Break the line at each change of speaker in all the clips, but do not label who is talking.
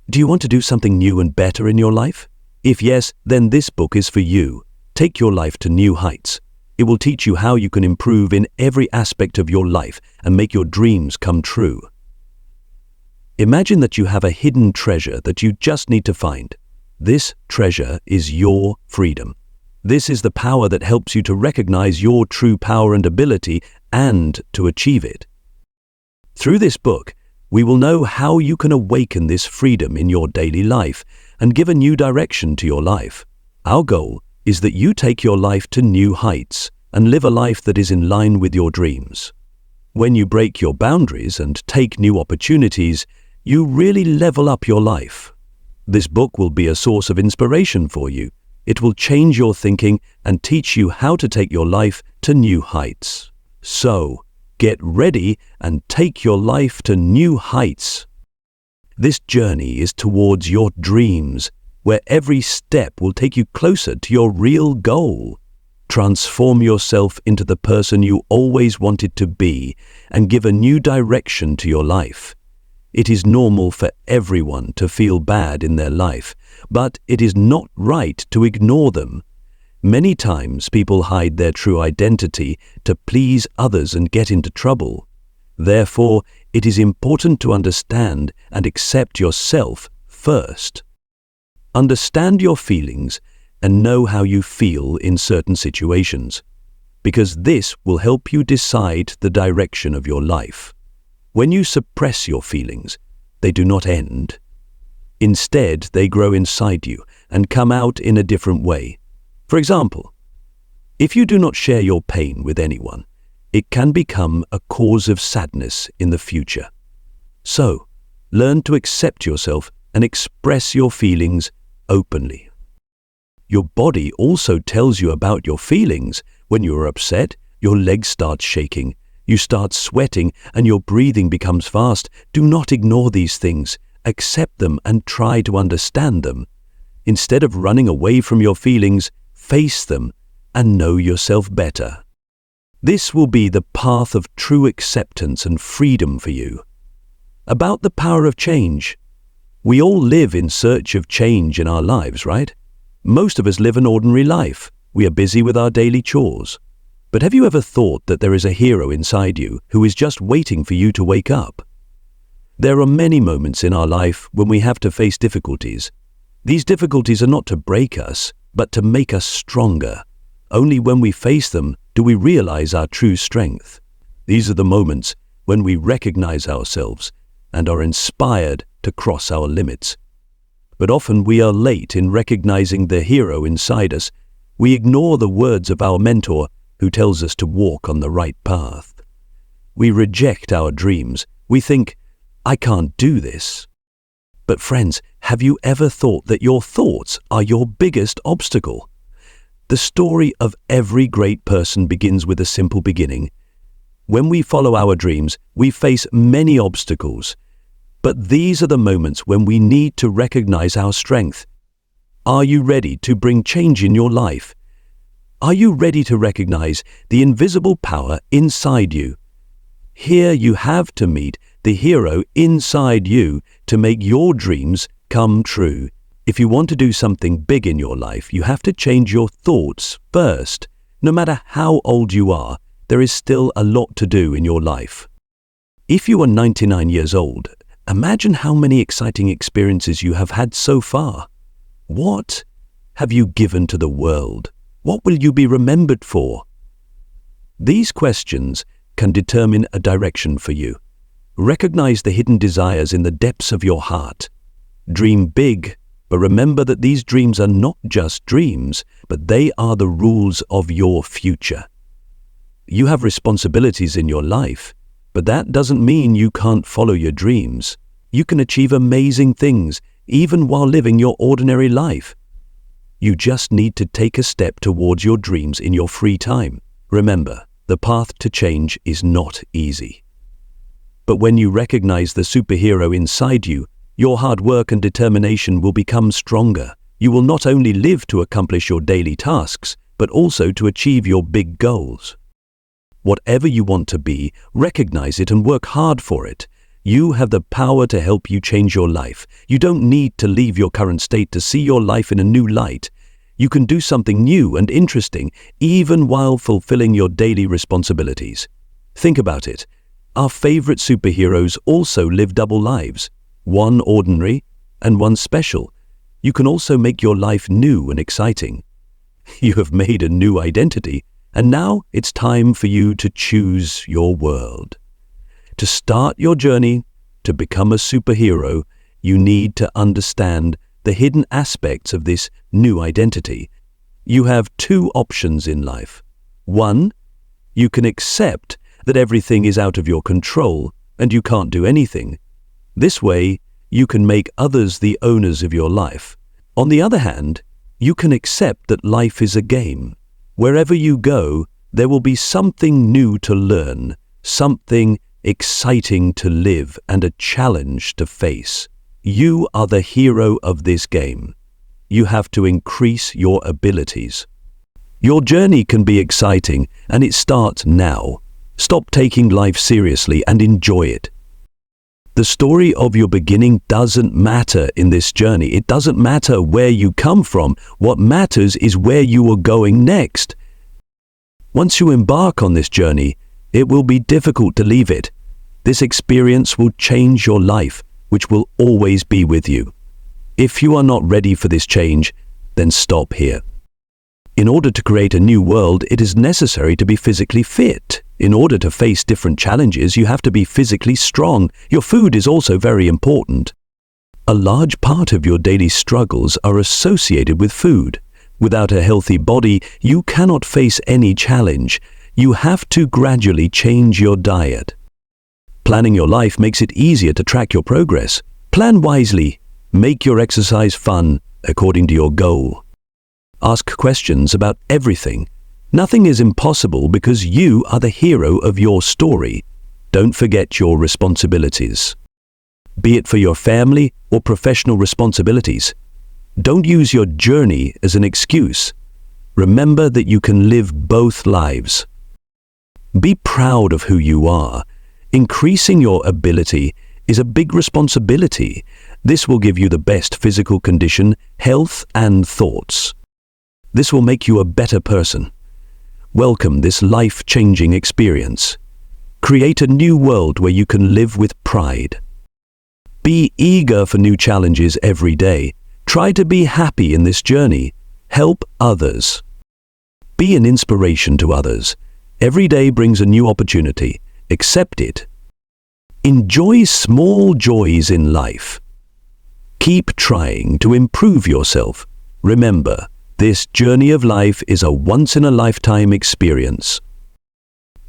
Do you want to do something new and better in your life? If yes, then this book is for you. Take your life to new heights. It will teach you how you can improve in every aspect of your life and make your dreams come true. Imagine that you have a hidden treasure that you just need to find. This treasure is your freedom. This is the power that helps you to recognize your true power and ability and to achieve it. Through this book, we will know how you can awaken this freedom in your daily life and give a new direction to your life. Our goal is that you take your life to new heights and live a life that is in line with your dreams. When you break your boundaries and take new opportunities, you really level up your life. This book will be a source of inspiration for you. It will change your thinking and teach you how to take your life to new heights. So, get ready and take your life to new heights. This journey is towards your dreams, where every step will take you closer to your real goal. Transform yourself into the person you always wanted to be and give a new direction to your life. It is normal for everyone to feel bad in their life, but it is not right to ignore them. Many times people hide their true identity to please others and get into trouble. Therefore, it is important to understand and accept yourself first. Understand your feelings and know how you feel in certain situations, because this will help you decide the direction of your life. When you suppress your feelings, they do not end. Instead, they grow inside you and come out in a different way. For example, if you do not share your pain with anyone, it can become a cause of sadness in the future. So, learn to accept yourself and express your feelings openly. Your body also tells you about your feelings. When you are upset, your legs start shaking, you start sweating, and your breathing becomes fast. Do not ignore these things. Accept them and try to understand them. Instead of running away from your feelings, face them and know yourself better. This will be the path of true acceptance and freedom for you. About the power of change. We all live in search of change in our lives, right? Most of us live an ordinary life. We are busy with our daily chores. But have you ever thought that there is a hero inside you who is just waiting for you to wake up? There are many moments in our life when we have to face difficulties. These difficulties are not to break us, but to make us stronger. Only when we face them do we realize our true strength. These are the moments when we recognize ourselves and are inspired to cross our limits. But often we are late in recognizing the hero inside us. We ignore the words of our mentor who tells us to walk on the right path. We reject our dreams. We think, I can't do this. But friends, have you ever thought that your thoughts are your biggest obstacle? The story of every great person begins with a simple beginning. When we follow our dreams, we face many obstacles. But these are the moments when we need to recognize our strength. Are you ready to bring change in your life? Are you ready to recognize the invisible power inside you? Here you have to meet the hero inside you to make your dreams come true. If you want to do something big in your life, you have to change your thoughts first. No matter how old you are, there is still a lot to do in your life. If you are 99 years old, imagine how many exciting experiences you have had so far. What have you given to the world? What will you be remembered for? These questions can determine a direction for you. Recognize the hidden desires in the depths of your heart. Dream big, but remember that these dreams are not just dreams, but they are the rules of your future. You have responsibilities in your life, but that doesn't mean you can't follow your dreams. You can achieve amazing things, even while living your ordinary life. You just need to take a step towards your dreams in your free time. Remember, the path to change is not easy. But when you recognize the superhero inside you, your hard work and determination will become stronger. You will not only live to accomplish your daily tasks, but also to achieve your big goals. Whatever you want to be, recognize it and work hard for it. You have the power to help you change your life. You don't need to leave your current state to see your life in a new light. You can do something new and interesting, even while fulfilling your daily responsibilities. Think about it. Our favorite superheroes also live double lives, one ordinary and one special. You can also make your life new and exciting. You have made a new identity, and now it's time for you to choose your world. To start your journey to become a superhero, you need to understand the hidden aspects of this new identity. You have two options in life. One, you can accept that everything is out of your control and you can't do anything. This way, you can make others the owners of your life. On the other hand, you can accept that life is a game. Wherever you go, there will be something new to learn, something exciting to live, and a challenge to face. You are the hero of this game. You have to increase your abilities. Your journey can be exciting, and it starts now. Stop taking life seriously and enjoy it. The story of your beginning doesn't matter in this journey. It doesn't matter where you come from. What matters is where you are going next. Once you embark on this journey, it will be difficult to leave it. This experience will change your life, which will always be with you. If you are not ready for this change, then stop here. In order to create a new world, it is necessary to be physically fit. In order to face different challenges, you have to be physically strong. Your food is also very important. A large part of your daily struggles are associated with food. Without a healthy body, you cannot face any challenge. You have to gradually change your diet. Planning your life makes it easier to track your progress. Plan wisely. Make your exercise fun according to your goal. Ask questions about everything. Nothing is impossible because you are the hero of your story. Don't forget your responsibilities. Be it for your family or professional responsibilities. Don't use your journey as an excuse. Remember that you can live both lives. Be proud of who you are. Increasing your ability is a big responsibility. This will give you the best physical condition, health, and thoughts. This will make you a better person. Welcome this life-changing experience. Create a new world where you can live with pride. Be eager for new challenges every day. Try to be happy in this journey. Help others. Be an inspiration to others. Every day brings a new opportunity. Accept it. Enjoy small joys in life. Keep trying to improve yourself. Remember, this journey of life is a once-in-a-lifetime experience.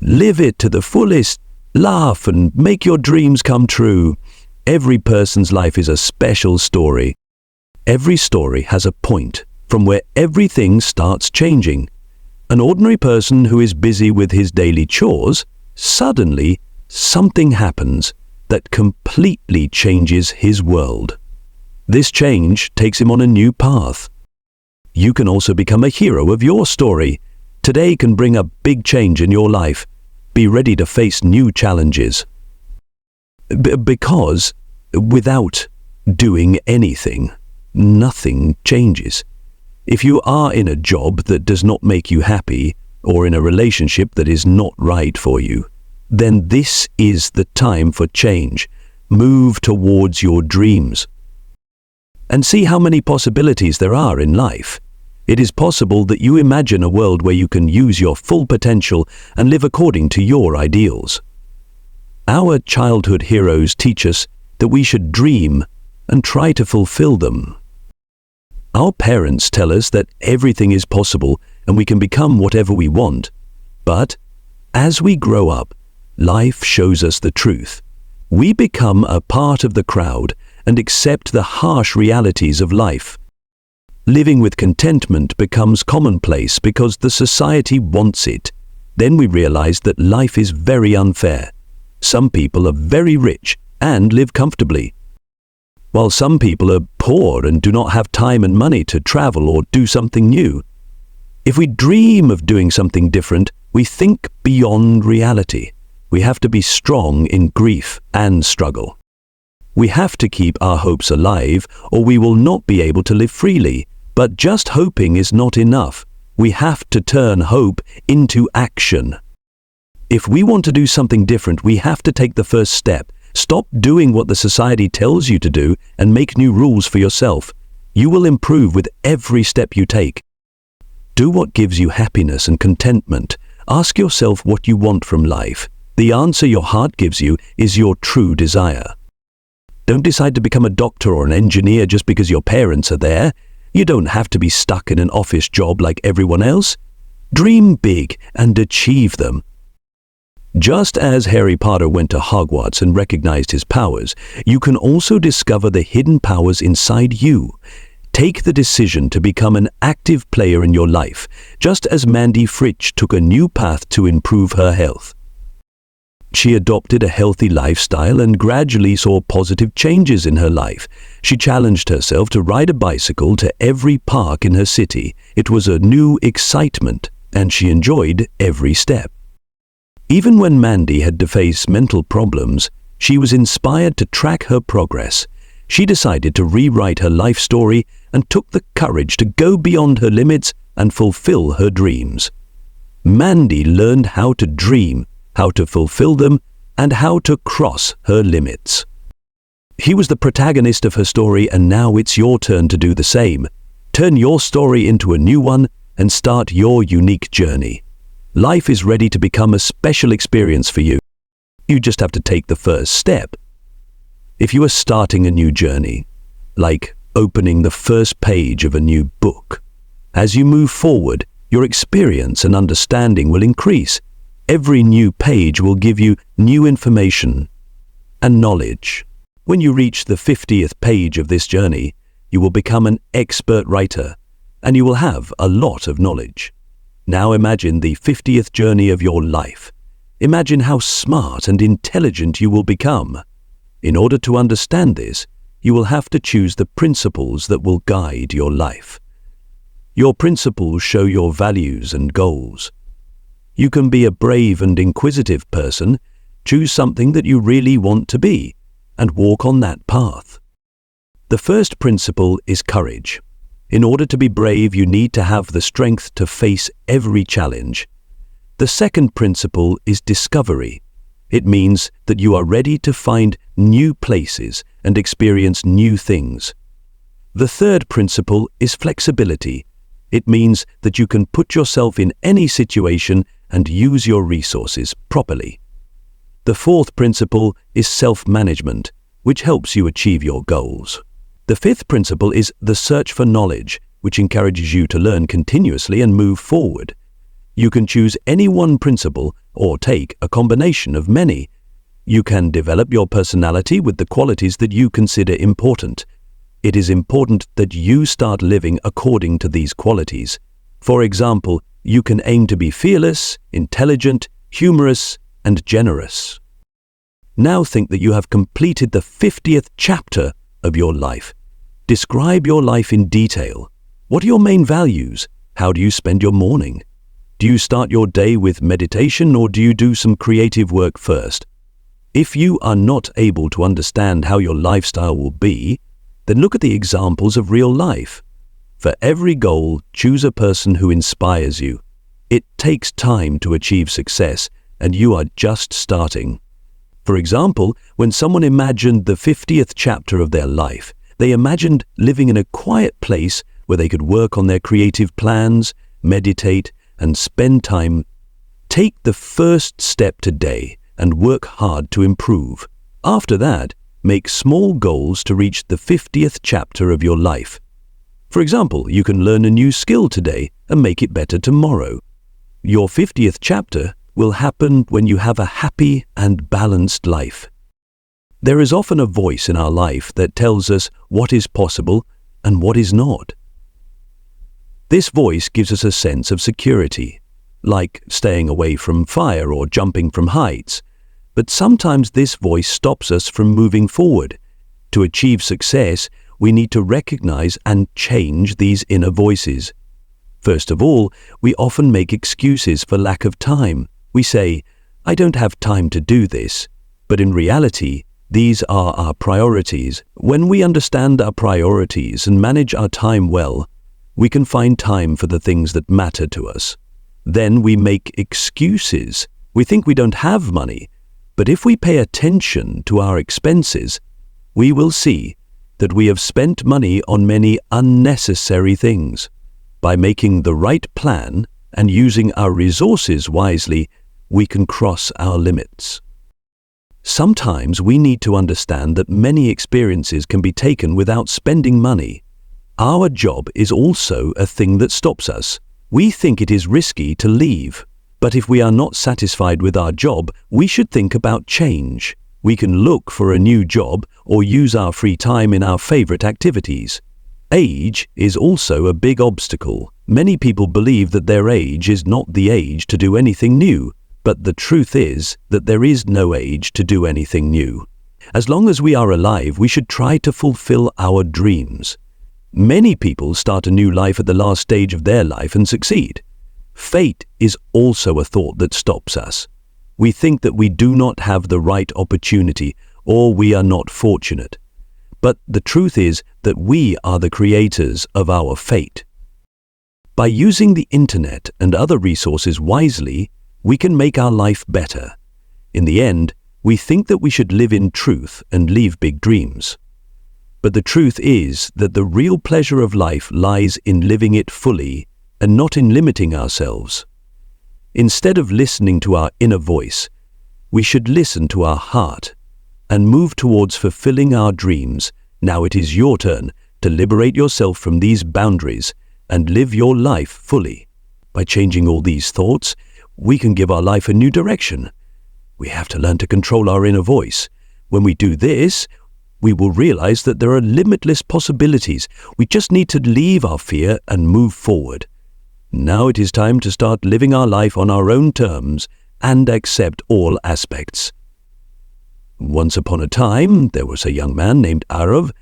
Live it to the fullest. Laugh and make your dreams come true. Every person's life is a special story. Every story has a point from where everything starts changing. An ordinary person who is busy with his daily chores, suddenly something happens that completely changes his world. This change takes him on a new path. You can also become a hero of your story. Today can bring a big change in your life. Be ready to face new challenges. Because without doing anything, nothing changes. If you are in a job that does not make you happy, or in a relationship that is not right for you, then this is the time for change. Move towards your dreams. And see how many possibilities there are in life. It is possible that you imagine a world where you can use your full potential and live according to your ideals. Our childhood heroes teach us that we should dream and try to fulfill them. Our parents tell us that everything is possible and we can become whatever we want. But as we grow up, life shows us the truth. We become a part of the crowd and accept the harsh realities of life. Living with contentment becomes commonplace because the society wants it. Then we realize that life is very unfair. Some people are very rich and live comfortably, while some people are poor and do not have time and money to travel or do something new. If we dream of doing something different, we think beyond reality. We have to be strong in grief and struggle. We have to keep our hopes alive, or we will not be able to live freely. But just hoping is not enough. We have to turn hope into action. If we want to do something different, we have to take the first step. Stop doing what the society tells you to do and make new rules for yourself. You will improve with every step you take. Do what gives you happiness and contentment. Ask yourself what you want from life. The answer your heart gives you is your true desire. Don't decide to become a doctor or an engineer just because your parents are there. You don't have to be stuck in an office job like everyone else. Dream big and achieve them. Just as Harry Potter went to Hogwarts and recognized his powers, you can also discover the hidden powers inside you. Take the decision to become an active player in your life, just as Mandy Fritsch took a new path to improve her health. She adopted a healthy lifestyle and gradually saw positive changes in her life. She challenged herself to ride a bicycle to every park in her city. It was a new excitement, and she enjoyed every step. Even when Mandy had to face mental problems, she was inspired to track her progress. She decided to rewrite her life story and took the courage to go beyond her limits and fulfill her dreams. Mandy learned how to dream, how to fulfill them, and how to cross her limits. He was the protagonist of her story, and now it's your turn to do the same. Turn your story into a new one and start your unique journey. Life is ready to become a special experience for you. You just have to take the first step. If you are starting a new journey, like opening the first page of a new book, as you move forward, your experience and understanding will increase. Every new page will give you new information and knowledge. When you reach the 50th page of this journey, you will become an expert writer, and you will have a lot of knowledge. Now imagine the 50th journey of your life. Imagine how smart and intelligent you will become. In order to understand this, you will have to choose the principles that will guide your life. Your principles show your values and goals. You can be a brave and inquisitive person. Choose something that you really want to be and walk on that path. The first principle is courage. In order to be brave, you need to have the strength to face every challenge. The second principle is discovery. It means that you are ready to find new places and experience new things. The third principle is flexibility. It means that you can put yourself in any situation and use your resources properly. The fourth principle is self-management, which helps you achieve your goals. The fifth principle is the search for knowledge, which encourages you to learn continuously and move forward. You can choose any one principle or take a combination of many. You can develop your personality with the qualities that you consider important. It is important that you start living according to these qualities. For example, you can aim to be fearless, intelligent, humorous, and generous. Now think that you have completed the 50th chapter of your life. Describe your life in detail. What are your main values? How do you spend your morning? Do you start your day with meditation, or do you do some creative work first? If you are not able to understand how your lifestyle will be, then look at the examples of real life. For every goal, choose a person who inspires you. It takes time to achieve success, and you are just starting. For example, when someone imagined the 50th chapter of their life, they imagined living in a quiet place where they could work on their creative plans, meditate, and spend time. Take the first step today and work hard to improve. After that, make small goals to reach the 50th chapter of your life. For example, you can learn a new skill today and make it better tomorrow. Your 50th chapter will happen when you have a happy and balanced life. There is often a voice in our life that tells us what is possible and what is not. This voice gives us a sense of security, like staying away from fire or jumping from heights. But sometimes this voice stops us from moving forward. To achieve success, we need to recognize and change these inner voices. First of all, we often make excuses for lack of time. We say, "I don't have time to do this." But in reality, these are our priorities. When we understand our priorities and manage our time well, we can find time for the things that matter to us. Then we make excuses. We think we don't have money. But if we pay attention to our expenses, we will see that we have spent money on many unnecessary things. By making the right plan and using our resources wisely, we can cross our limits. Sometimes we need to understand that many experiences can be taken without spending money. Our job is also a thing that stops us. We think it is risky to leave, but if we are not satisfied with our job, we should think about change. We can look for a new job or use our free time in our favorite activities. Age is also a big obstacle. Many people believe that their age is not the age to do anything new, but the truth is that there is no age to do anything new. As long as we are alive, we should try to fulfill our dreams. Many people start a new life at the last stage of their life and succeed. Fate is also a thought that stops us. We think that we do not have the right opportunity or we are not fortunate. But the truth is that we are the creators of our fate. By using the internet and other resources wisely, we can make our life better. In the end, we think that we should live in truth and leave big dreams. But the truth is that the real pleasure of life lies in living it fully and not in limiting ourselves. Instead of listening to our inner voice, we should listen to our heart and move towards fulfilling our dreams. Now it is your turn to liberate yourself from these boundaries and live your life fully. By changing all these thoughts, we can give our life a new direction. We have to learn to control our inner voice. When we do this, we will realize that there are limitless possibilities. We just need to leave our fear and move forward. Now it is time to start living our life on our own terms and accept all aspects. Once upon a time, there was a young man named Arav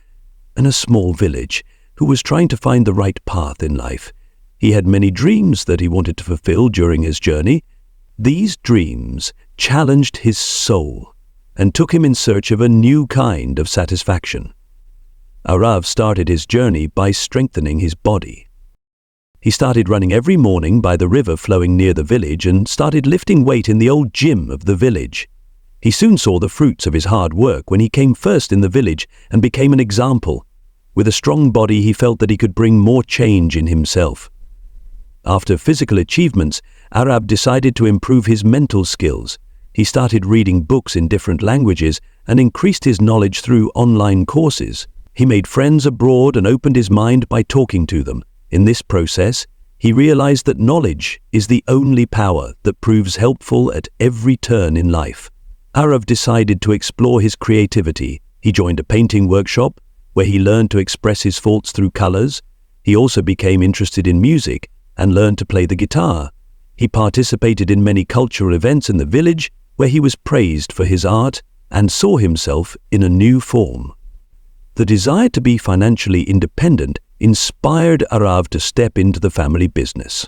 in a small village who was trying to find the right path in life. He had many dreams that he wanted to fulfill during his journey. These dreams challenged his soul and took him in search of a new kind of satisfaction. Arav started his journey by strengthening his body. He started running every morning by the river flowing near the village and started lifting weight in the old gym of the village. He soon saw the fruits of his hard work when he came first in the village and became an example. With a strong body, he felt that he could bring more change in himself. After physical achievements, Arav decided to improve his mental skills. He started reading books in different languages and increased his knowledge through online courses. He made friends abroad and opened his mind by talking to them. In this process, he realized that knowledge is the only power that proves helpful at every turn in life. Arav decided to explore his creativity. He joined a painting workshop where he learned to express his thoughts through colors. He also became interested in music and learned to play the guitar. He participated in many cultural events in the village where he was praised for his art and saw himself in a new form. The desire to be financially independent inspired Arav to step into the family business.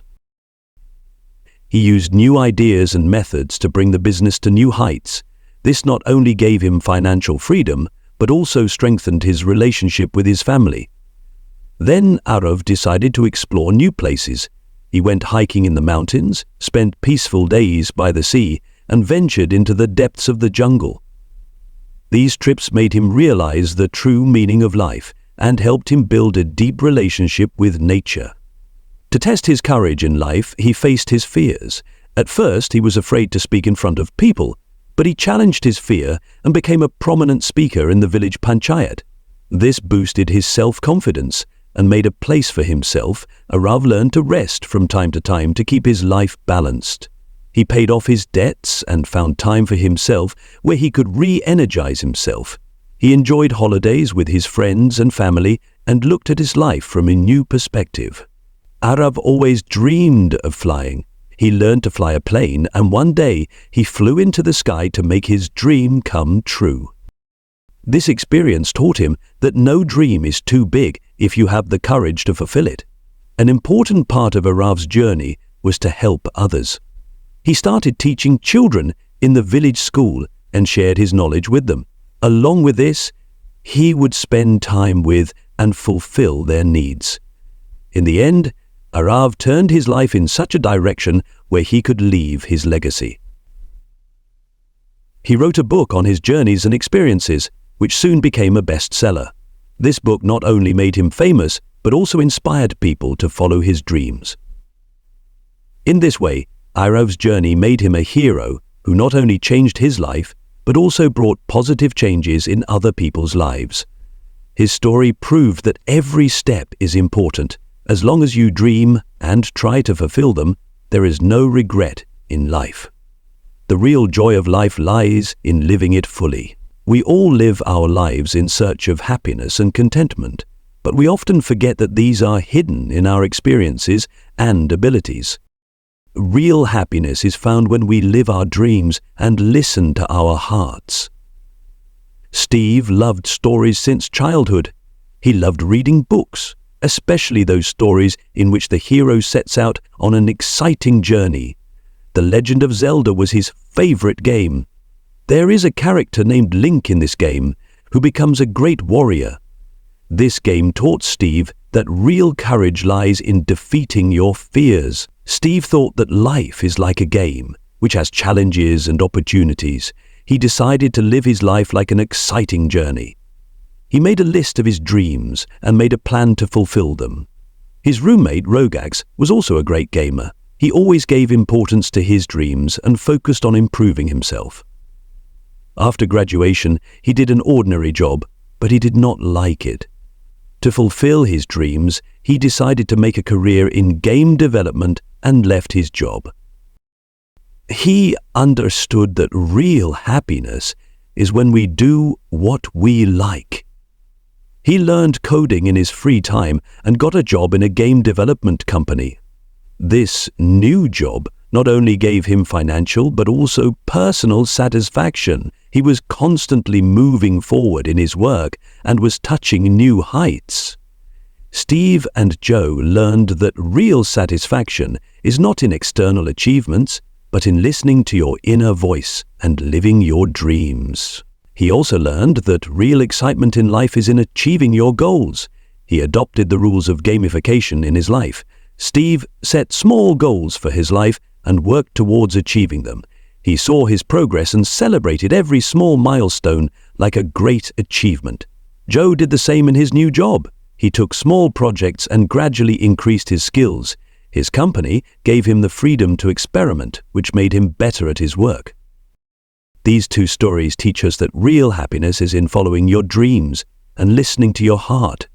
He used new ideas and methods to bring the business to new heights. This not only gave him financial freedom, but also strengthened his relationship with his family. Then Arav decided to explore new places. He went hiking in the mountains, spent peaceful days by the sea, and ventured into the depths of the jungle. These trips made him realize the true meaning of life and helped him build a deep relationship with nature. To test his courage in life, he faced his fears. At first, he was afraid to speak in front of people, but he challenged his fear and became a prominent speaker in the village panchayat. This boosted his self-confidence and made a place for himself. Arav learned to rest from time to time to keep his life balanced. He paid off his debts and found time for himself where he could re-energize himself. He enjoyed holidays with his friends and family and looked at his life from a new perspective. Arav always dreamed of flying. He learned to fly a plane, and one day he flew into the sky to make his dream come true. This experience taught him that no dream is too big if you have the courage to fulfill it. An important part of Arav's journey was to help others. He started teaching children in the village school and shared his knowledge with them. Along with this, he would spend time with and fulfill their needs. In the end, Arav turned his life in such a direction where he could leave his legacy. He wrote a book on his journeys and experiences, which soon became a bestseller. This book not only made him famous, but also inspired people to follow his dreams. In this way, Arav's journey made him a hero who not only changed his life, but also brought positive changes in other people's lives. His story proved that every step is important. As long as you dream and try to fulfill them, there is no regret in life. The real joy of life lies in living it fully. We all live our lives in search of happiness and contentment, but we often forget that these are hidden in our experiences and abilities. Real happiness is found when we live our dreams and listen to our hearts. Steve loved stories since childhood. He loved reading books, especially those stories in which the hero sets out on an exciting journey. The Legend of Zelda was his favorite game. There is a character named Link in this game who becomes a great warrior. This game taught Steve that real courage lies in defeating your fears. Steve thought that life is like a game, which has challenges and opportunities. He decided to live his life like an exciting journey. He made a list of his dreams and made a plan to fulfill them. His roommate, Rogax, was also a great gamer. He always gave importance to his dreams and focused on improving himself. After graduation, he did an ordinary job, but he did not like it. To fulfill his dreams, he decided to make a career in game development and left his job. He understood that real happiness is when we do what we like. He learned coding in his free time and got a job in a game development company. This new job not only gave him financial but also personal satisfaction. He was constantly moving forward in his work and was touching new heights. Steve and Joe learned that real satisfaction is not in external achievements, but in listening to your inner voice and living your dreams. He also learned that real excitement in life is in achieving your goals. He adopted the rules of gamification in his life. Steve set small goals for his life and worked towards achieving them. He saw his progress and celebrated every small milestone like a great achievement. Joe did the same in his new job. He took small projects and gradually increased his skills. His company gave him the freedom to experiment, which made him better at his work. These two stories teach us that real happiness is in following your dreams and listening to your heart.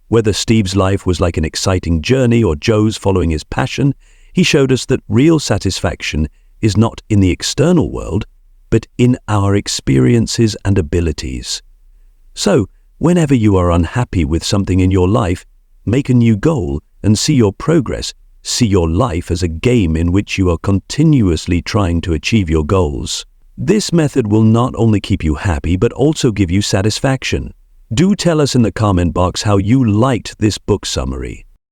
Whether Steve's life was like an exciting journey or Joe's following his passion, he showed us that real satisfaction is not in the external world, but in our experiences and abilities. So, whenever you are unhappy with something in your life, make a new goal and see your progress. See your life as a game in which you are continuously trying to achieve your goals. This method will not only keep you happy, but also give you satisfaction. Do tell us in the comment box how you liked this book summary.